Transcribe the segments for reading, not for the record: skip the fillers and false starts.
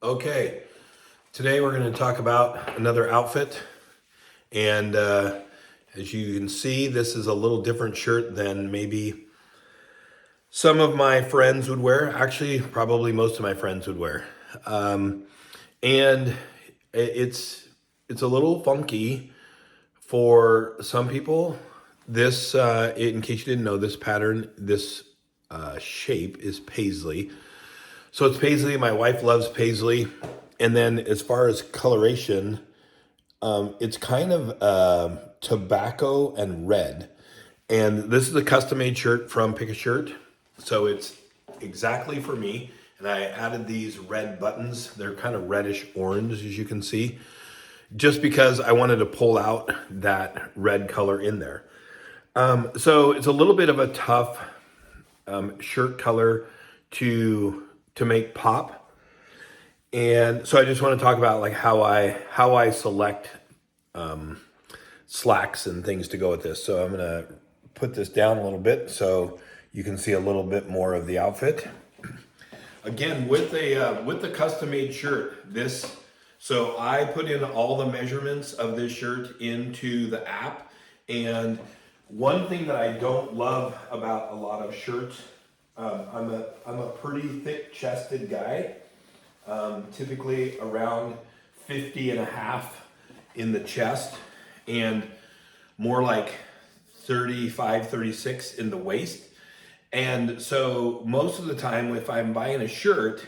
Okay, today we're going to talk about another outfit, and as you can see, this is a little different shirt than maybe some of my friends would wear. Actually, probably most of my friends would wear, and it's a little funky for some people. This, in case you didn't know, this pattern, this shape is paisley. So it's paisley. My wife loves paisley. And then as far as coloration, it's kind of tobacco and red. And this is a custom made shirt from Pick a Shirt. So it's exactly for me. And I added these red buttons. They're kind of reddish orange, as you can see, just because I wanted to pull out that red color in there. So it's a little bit of a tough shirt color to make pop. And so I just want to talk about like how I select slacks and things to go with this. So I'm gonna put this down a little bit so you can see a little bit more of the outfit. Again, with the custom made shirt, so I put in all the measurements of this shirt into the app. And one thing that I don't love about a lot of shirts, I'm a pretty thick chested guy. Typically around 50 and a half in the chest and more like 35, 36 in the waist. And so most of the time, if I'm buying a shirt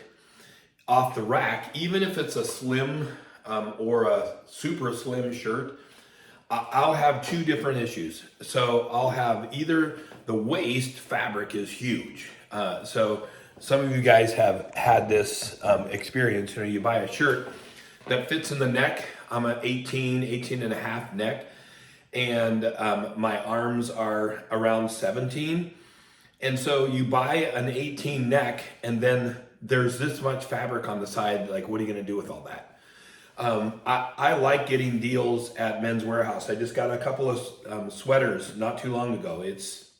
off the rack, even if it's a slim or a super slim shirt, I'll have two different issues. So I'll have either the waist fabric is huge. So some of you guys have had this experience. You buy a shirt that fits in the neck. I'm an 18 and a half neck, and my arms are around 17. And so you buy an 18 neck, and then there's this much fabric on the side. Like, what are you going to do with all that? I like getting deals at Men's Warehouse. I just got a couple of sweaters not too long ago. It's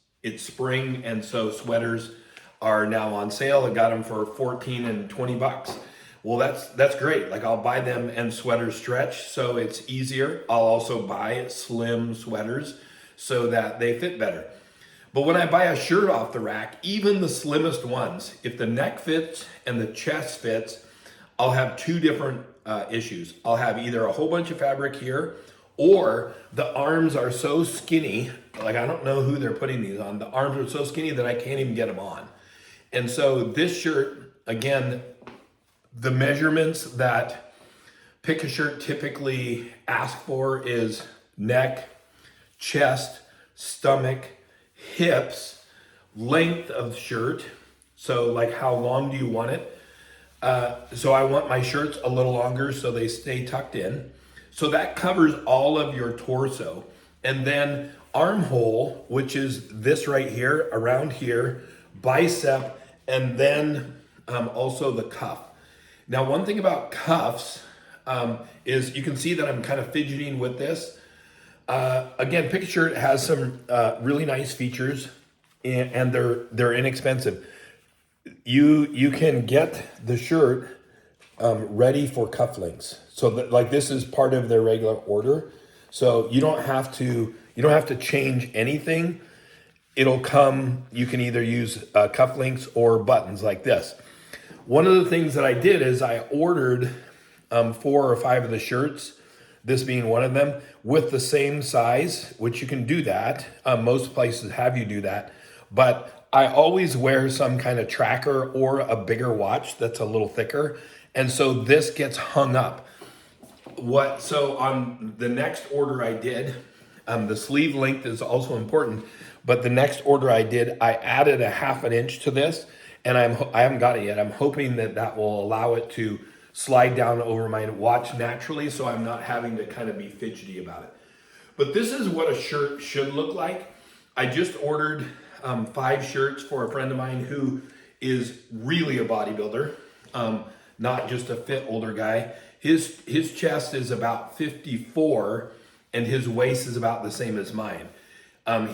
spring, and so sweaters are now on sale. I got them for 14 and 20 bucks. Well, that's great. Like, I'll buy them, and sweaters stretch, so it's easier. I'll also buy slim sweaters so that they fit better. But when I buy a shirt off the rack, even the slimmest ones, if the neck fits and the chest fits, I'll have two different issues. I'll have either a whole bunch of fabric here, or the arms are so skinny, like I don't know who they're putting these on. The arms are so skinny that I can't even get them on. And so this shirt, again, the measurements that Pick a Shirt typically ask for is neck, chest, stomach, hips, length of the shirt. So like, how long do you want it? So I want my shirts a little longer so they stay tucked in. So that covers all of your torso. And then armhole, which is this right here, around here, bicep, and then also the cuff. Now, one thing about cuffs is you can see that I'm kind of fidgeting with this. Again, Pick a Shirt has some really nice features, and they're inexpensive. You can get the shirt ready for cufflinks. So like, this is part of their regular order. So you don't have to change anything. It'll come, you can either use cufflinks or buttons like this. One of the things that I did is I ordered 4 or 5 of the shirts, this being one of them, with the same size, which you can do that. Most places have you do that. But I always wear some kind of tracker or a bigger watch that's a little thicker. And so this gets hung up. So on the next order I did, the sleeve length is also important, but the next order I did, I added a 1/2 inch to this, and I haven't got it yet. I'm hoping that will allow it to slide down over my watch naturally, so I'm not having to kind of be fidgety about it. But this is what a shirt should look like. I just ordered 5 shirts for a friend of mine who is really a bodybuilder, not just a fit older guy. His chest is about 54, and his waist is about the same as mine.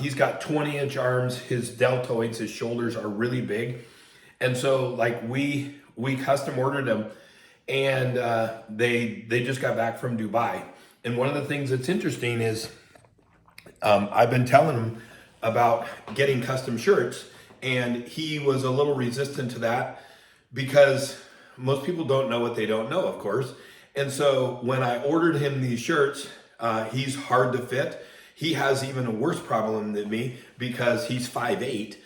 He's got 20-inch arms. His deltoids, his shoulders are really big. And so like we custom ordered them, and they just got back from Dubai. And one of the things that's interesting is I've been telling him about getting custom shirts, and he was a little resistant to that because most people don't know what they don't know, of course. And so when I ordered him these shirts, he's hard to fit. He has even a worse problem than me because he's 5'8",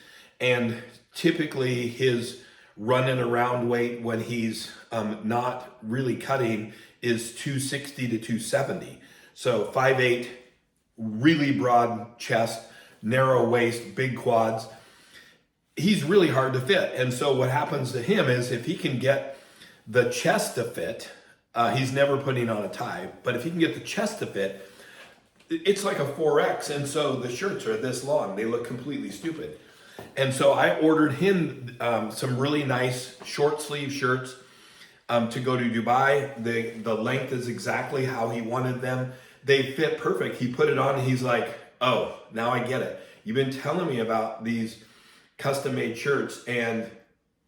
and typically his running around weight when he's not really cutting is 260 to 270. So 5'8", really broad chest, narrow waist, big quads. He's really hard to fit. And so what happens to him is if he can get the chest to fit, he's never putting on a tie, but if he can get the chest to fit, it's like a 4X. And so the shirts are this long. They look completely stupid. And so I ordered him some really nice short sleeve shirts to go to Dubai. The length is exactly how he wanted them. They fit perfect. He put it on and he's like, oh, now I get it. You've been telling me about these custom made shirts, and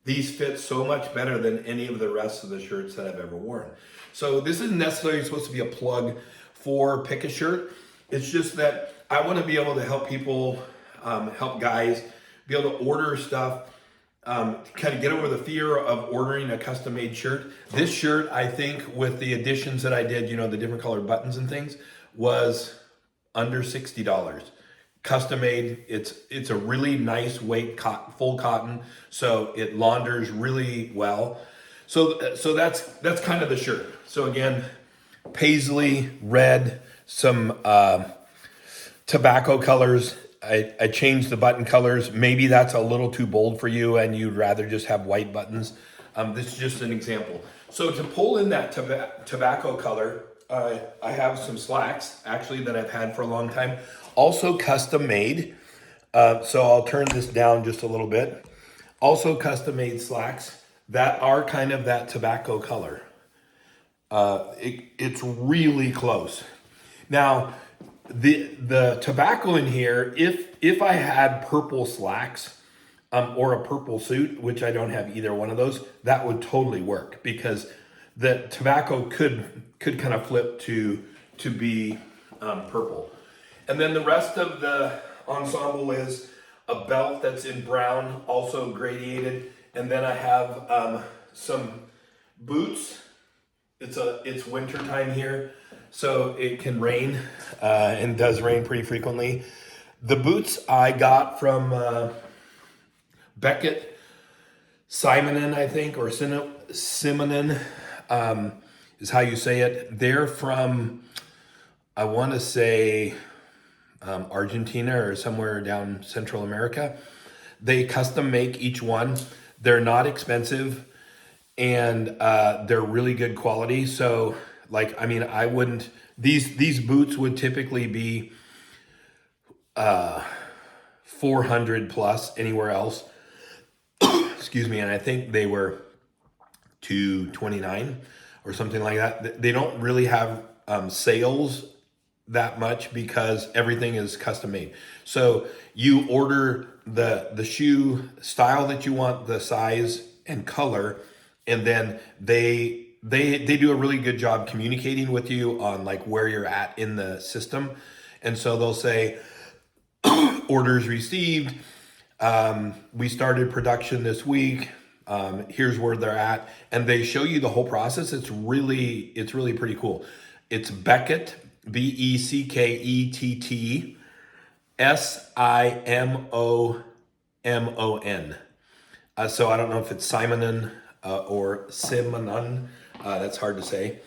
these fit so much better than any of the rest of the shirts that I've ever worn. So this isn't necessarily supposed to be a plug for Pick a Shirt. It's just that I want to be able to help people, help guys be able to order stuff, kind of get over the fear of ordering a custom made shirt. This shirt, I think with the additions that I did, you know, the different colored buttons and things, was under $60. Custom made. It's a really nice weight, full cotton, so it launders really well. So that's kind of the shirt. So again, paisley red, some tobacco colors. I changed the button colors. Maybe that's a little too bold for you and you'd rather just have white buttons. This is just an example. So to pull in that tobacco color, I have some slacks actually that I've had for a long time. Also custom made. So I'll turn this down just a little bit. Also custom made slacks that are kind of that tobacco color. It's really close. Now, the tobacco in here, if I had purple slacks or a purple suit, which I don't have either one of those, that would totally work because the tobacco could kind of flip to be purple. And then the rest of the ensemble is a belt that's in brown, also gradiated, and then I have some boots. It's winter time here, so it can rain, and does rain pretty frequently. The boots I got from Beckett Simonon, I think, or Simonon is how you say it. They're from, I want to say, Argentina or somewhere down Central America. They custom make each one. They're not expensive, and they're really good quality. So like, I mean, I wouldn't, these boots would typically be 400 plus anywhere else. Excuse me. And I think they were $229 or something like that. They don't really have sales that much because everything is custom made. So you order the shoe style that you want, the size and color, and then they do a really good job communicating with you on like where you're at in the system. And so they'll say, orders received, we started production this week, here's where they're at, and they show you the whole process. It's really pretty cool. It's Beckett, Beckett Simon. So I don't know if it's Simonon or Simonon. That's hard to say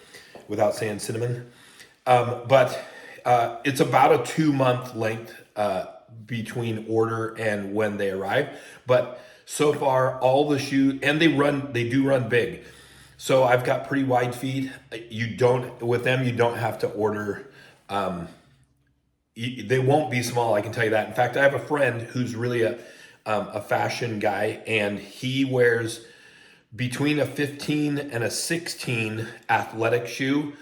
without saying cinnamon. But it's about a 2-month length between order and when they arrive. But so far, all the shoes, and they do run big. So I've got pretty wide feet. With them, you don't have to order. They won't be small, I can tell you that. In fact, I have a friend who's really a fashion guy, and he wears between a 15 and a 16 athletic shoe.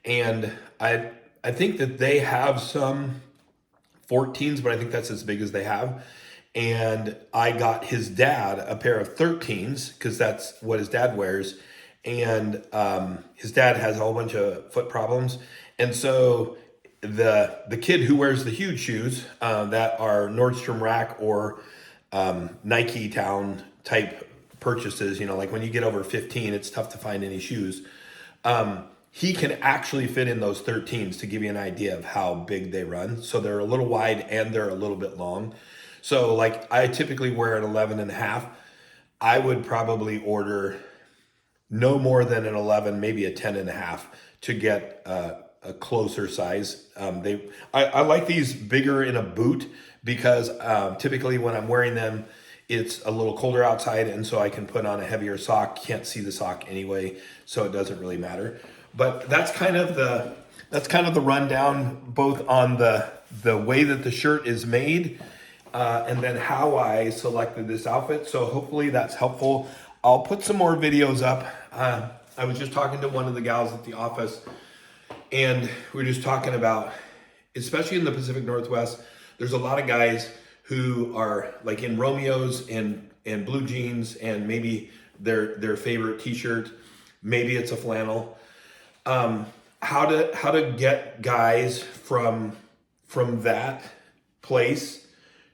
And I think that they have some 14s, but I think that's as big as they have. And I got his dad a pair of 13s because that's what his dad wears. and his dad has a whole bunch of foot problems, and so the kid who wears the huge shoes that are Nordstrom Rack or Nike Town type purchases, like when you get over 15, it's tough to find any shoes. He can actually fit in those 13s to give you an idea of how big they run. So they're a little wide and they're a little bit long. So like I typically wear an 11 and a half. I would probably order no more than an 11, maybe a 10 and a half to get a closer size. I like these bigger in a boot because typically when I'm wearing them, it's a little colder outside, and so I can put on a heavier sock. Can't see the sock anyway, so it doesn't really matter. But that's kind of the rundown, both on the way that the shirt is made, and then how I selected this outfit. So hopefully that's helpful. I'll put some more videos up. I was just talking to one of the gals at the office, and we were just talking about, especially in the Pacific Northwest, there's a lot of guys who are like in Romeos and blue jeans and maybe their favorite t-shirt, maybe it's a flannel. How to get guys from that place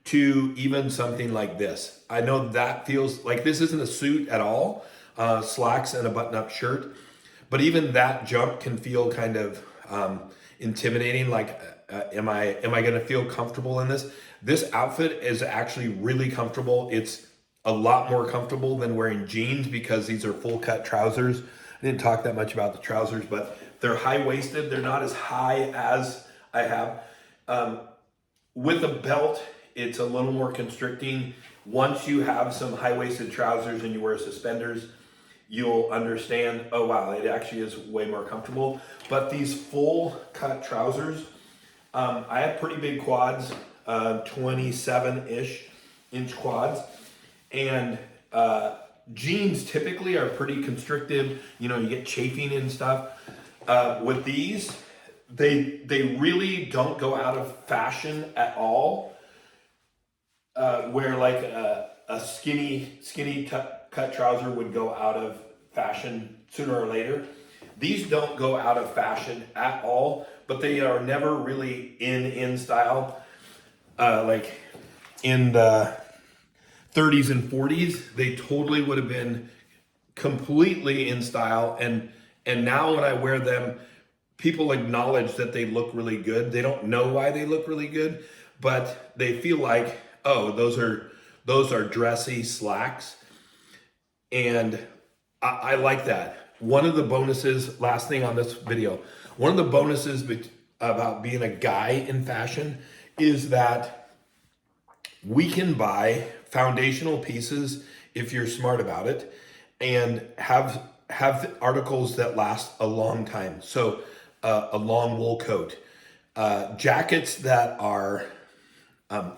to even something like this. I know that feels like this isn't a suit at all, slacks and a button-up shirt, but even that jump can feel kind of intimidating. Like, am I going to feel comfortable in this? This outfit is actually really comfortable. It's a lot more comfortable than wearing jeans because these are full cut trousers. I didn't talk that much about the trousers, but they're high waisted. They're not as high as I have. With a belt, it's a little more constricting. Once you have some high waisted trousers and you wear suspenders, you'll understand, oh wow, it actually is way more comfortable. But these full cut trousers, I have pretty big quads, 27-ish inch quads, and jeans typically are pretty constrictive. You get chafing and stuff. With these, they really don't go out of fashion at all. Where like a skinny cut trouser would go out of fashion sooner or later. These don't go out of fashion at all, but they are never really in style. Like in the 30s and 40s, they totally would have been completely in style. And now when I wear them, people acknowledge that they look really good. They don't know why they look really good, but they feel like, oh, those are dressy slacks. And I like that. One of the bonuses, last thing on this video, one of the bonuses about being a guy in fashion is that we can buy foundational pieces if you're smart about it and have articles that last a long time. So a long wool coat, jackets that are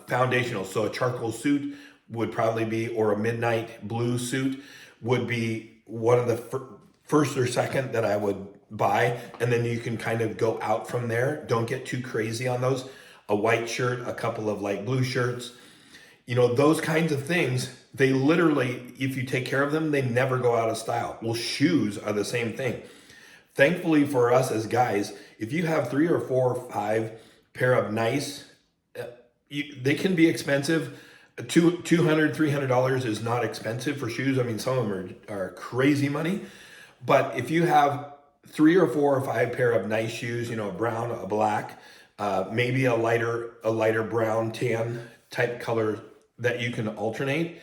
foundational. So a charcoal suit would probably be, or a midnight blue suit would be one of the first or second that I would buy. And then you can kind of go out from there. Don't get too crazy on those. A white shirt, a couple of light blue shirts, those kinds of things, they literally, if you take care of them, they never go out of style. Well, shoes are the same thing. Thankfully for us as guys, if you have 3 or 4 or 5 pair of nice, they can be expensive. $200, $300 is not expensive for shoes. I mean, some of them are crazy money. But if you have 3 or 4 or 5 pair of nice shoes, a brown, a black, maybe a lighter brown, tan type color that you can alternate.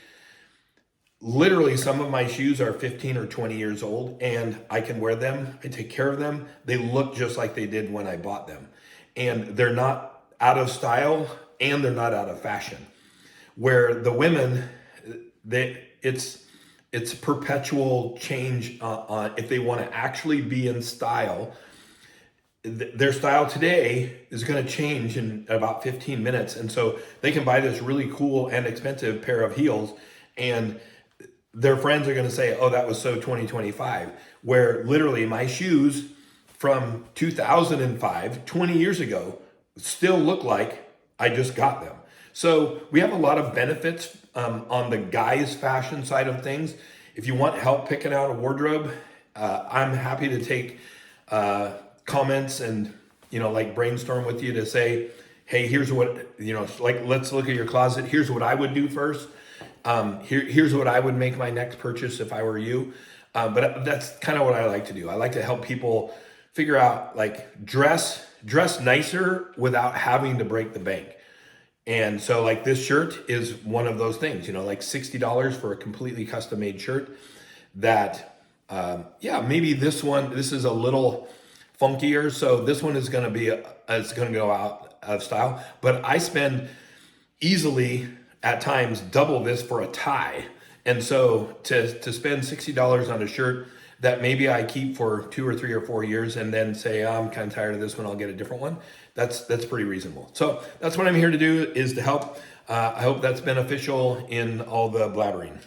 Literally, some of my shoes are 15 or 20 years old, and I can wear them. I take care of them. They look just like they did when I bought them. And they're not out of style, and they're not out of fashion. Where the women, it's perpetual change on if they want to actually be in style. Their style today is going to change in about 15 minutes. And so they can buy this really cool and expensive pair of heels, and their friends are going to say, oh, that was so 2025. Where literally my shoes from 2005, 20 years ago, still look like I just got them. So we have a lot of benefits on the guys' fashion side of things. If you want help picking out a wardrobe, I'm happy to take comments and, like brainstorm with you to say, hey, here's what, like, let's look at your closet. Here's what I would do first. Here's what I would make my next purchase if I were you. But that's kind of what I like to do. I like to help people figure out, like, dress nicer without having to break the bank. And so, like, this shirt is one of those things, like $60 for a completely custom made shirt that, maybe this is a little funkier. So this one is going to it's going to go out of style, but I spend easily at times double this for a tie. And so to spend $60 on a shirt that maybe I keep for 2 or 3 or 4 years and then say, oh, I'm kind of tired of this one, I'll get a different one. That's pretty reasonable. So that's what I'm here to do, is to help. I hope that's beneficial in all the blabbering.